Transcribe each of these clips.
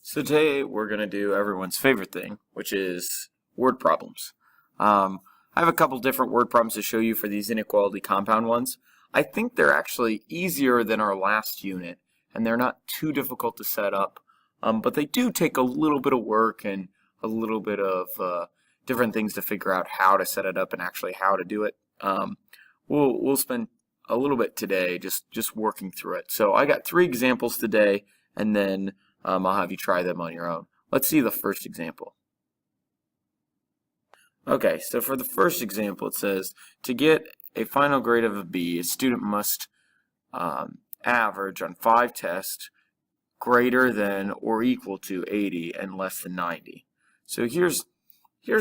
So today we're going to do everyone's favorite thing, which is word problems. I have a couple different word problems to show you for these inequality compound ones. I think they're actually easier than our last unit, and they're not too difficult to set up, but they do take a little bit of work and a little bit of different things to figure out how to set it up and actually how to do it. We'll spend a little bit today just working through it. So I got 3 examples today, and then I'll have you try them on your own. Let's see the first example. Okay, so for the first example, it says, to get a final grade of a B, a student must average on 5 tests greater than or equal to 80 and less than 90. So here's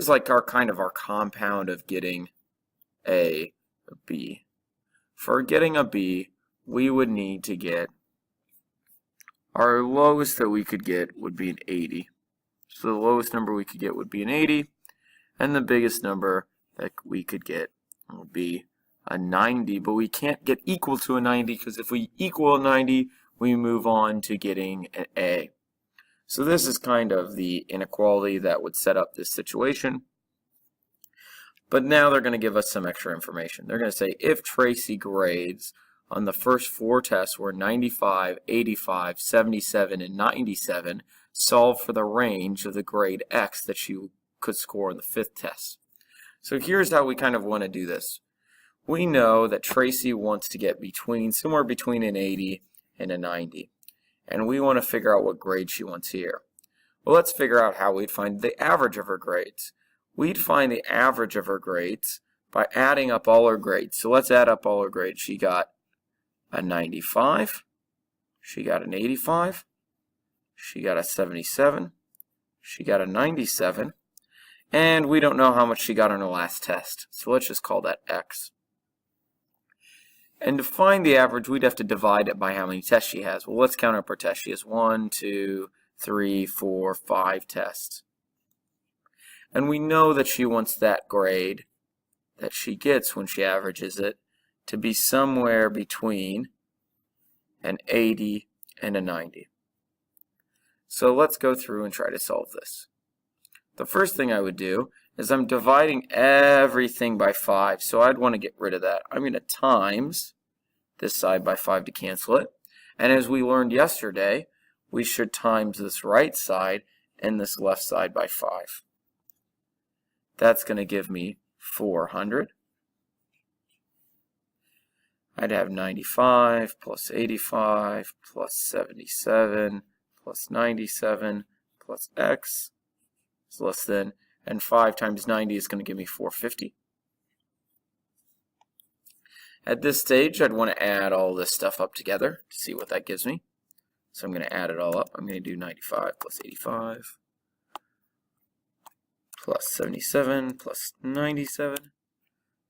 like our compound of getting a B. For getting a B, we would need to get our lowest that we could get would be an 80. So the lowest number we could get would be an 80, and the biggest number that we could get would be a 90, but we can't get equal to a 90 because if we equal a 90, we move on to getting an A. So this is kind of the inequality that would set up this situation. But now they're going to give us some extra information. They're going to say if Tracy grades on the first 4 tests were 95, 85, 77, and 97, solve for the range of the grade X that she could score on the 5th test. So here's how we kind of want to do this. We know that Tracy wants to get somewhere between an 80 and a 90. And we want to figure out what grade she wants here. Well, let's figure out how we'd find the average of her grades. We'd find the average of her grades by adding up all her grades. So let's add up all her grades. She got a 95, she got an 85, she got a 77, she got a 97, and we don't know how much she got on her last test. So let's just call that X. And to find the average, we'd have to divide it by how many tests she has. Well, let's count up her tests. She has 1, 2, 3, 4, 5 tests. And we know that she wants that grade that she gets when she averages it to be somewhere between an 80 and a 90. So let's go through and try to solve this. The first thing I would do is I'm dividing everything by 5, so I'd want to get rid of that. I'm going to times this side by 5 to cancel it. And as we learned yesterday, we should times this right side and this left side by 5. That's going to give me 400. I'd have 95 plus 85 plus 77 plus 97 plus X is less than, and 5 times 90 is going to give me 450. At this stage, I'd want to add all this stuff up together to see what that gives me. So I'm going to add it all up. I'm going to do 95 plus 85 plus 77 plus 97.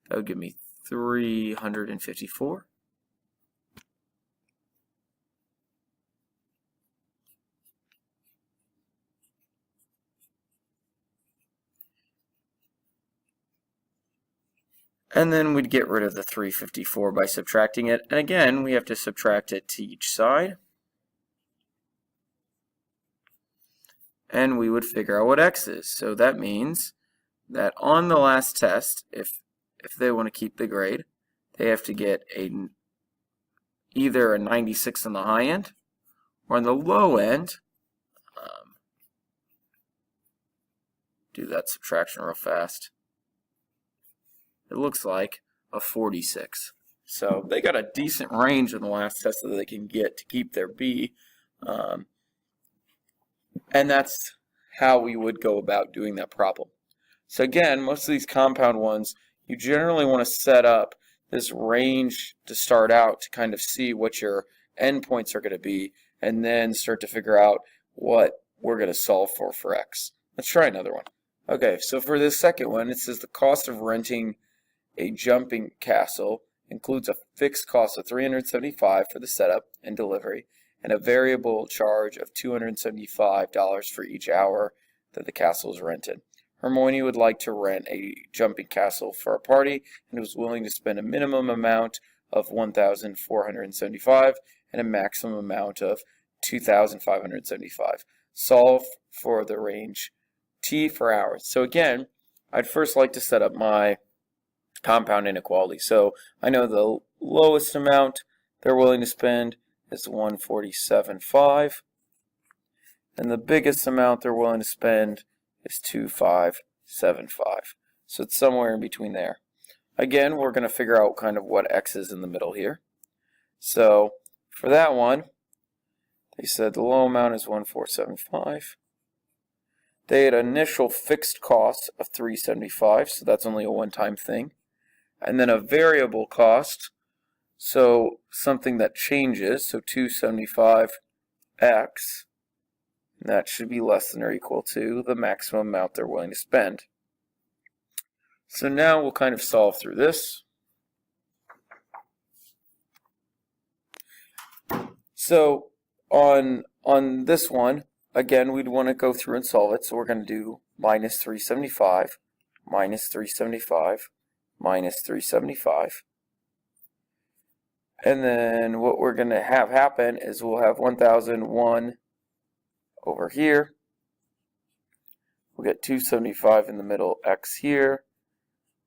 That would give me 354. And then we'd get rid of the 354 by subtracting it. And again, we have to subtract it to each side. And we would figure out what X is. So that means that on the last test, if they want to keep the grade, they have to get either a 96 on the high end, or on the low end, do that subtraction real fast. It looks like a 46. So they got a decent range in the last test that they can get to keep their B. And that's how we would go about doing that problem. So again, most of these compound ones, you generally want to set up this range to start out to kind of see what your endpoints are going to be, and then start to figure out what we're going to solve for X. Let's try another one. Okay, so for this second one, it says the cost of renting a jumping castle includes a fixed cost of $375 for the setup and delivery, and a variable charge of $275 for each hour that the castle is rented. Hermione would like to rent a jumping castle for a party and was willing to spend a minimum amount of $1,475 and a maximum amount of $2,575. solve for the range t for hours. So again, I'd first like to set up my compound inequality. So I know the lowest amount they're willing to spend is 147.5, and the biggest amount they're willing to spend is 2575. So it's somewhere in between there. Again, we're going to figure out kind of what x is in the middle here. So for that one, they said the low amount is 147.5. They had initial fixed cost of 375, so that's only a one-time thing. And then a variable cost, so something that changes, so 275x, and that should be less than or equal to the maximum amount they're willing to spend. So now we'll kind of solve through this. So on this one, again, we'd want to go through and solve it. So we're going to do minus 375, minus 375, minus 375. And then what we're going to have happen is we'll have 1001 over here. We'll get 275 in the middle, x here.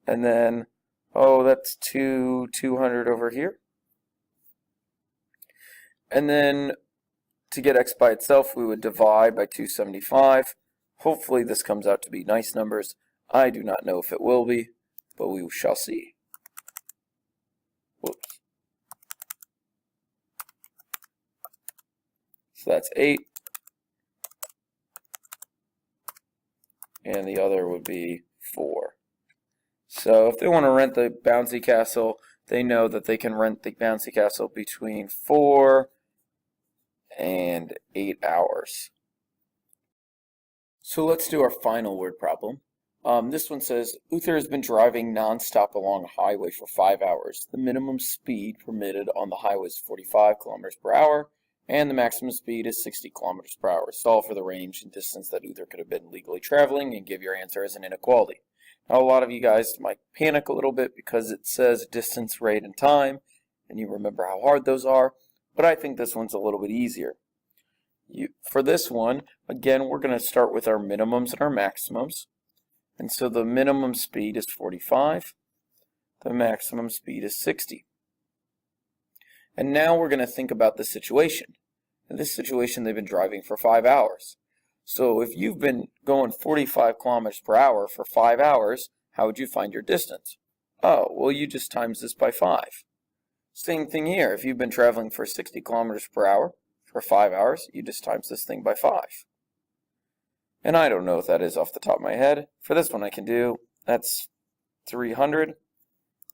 And then, oh, that's 200 over here. And then to get x by itself, we would divide by 275. Hopefully this comes out to be nice numbers. I do not know if it will be, but we shall see. Whoops. So that's 8. And the other would be 4. So if they want to rent the bouncy castle, they know that they can rent the bouncy castle between 4 and 8 hours. So let's do our final word problem. This one says, Uther has been driving nonstop along a highway for 5 hours. The minimum speed permitted on the highway is 45 kilometers per hour, and the maximum speed is 60 kilometers per hour. Solve for the range and distance that Uther could have been legally traveling and give your answer as an inequality. Now, a lot of you guys might panic a little bit because it says distance, rate, and time, and you remember how hard those are, but I think this one's a little bit easier. For this one, again, we're going to start with our minimums and our maximums. And so the minimum speed is 45, the maximum speed is 60. And now we're going to think about the situation. In this situation, they've been driving for 5 hours. So if you've been going 45 kilometers per hour for 5 hours, how would you find your distance? Oh, well, you just times this by 5. Same thing here. If you've been traveling for 60 kilometers per hour for 5 hours, you just times this thing by 5. And I don't know what that is off the top of my head. For this one I can do, that's 300.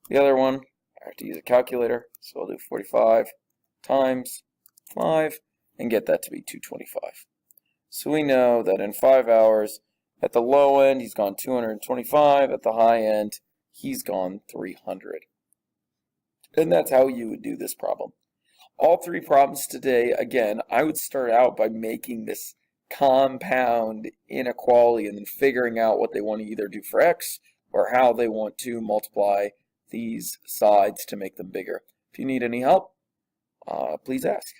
The other one, I have to use a calculator, so I'll do 45 times 5 and get that to be 225. So we know that in 5 hours, at the low end, he's gone 225. At the high end, he's gone 300. And that's how you would do this problem. All 3 problems today, again, I would start out by making this compound inequality and then figuring out what they want to either do for x or how they want to multiply these sides to make them bigger. If you need any help, please ask.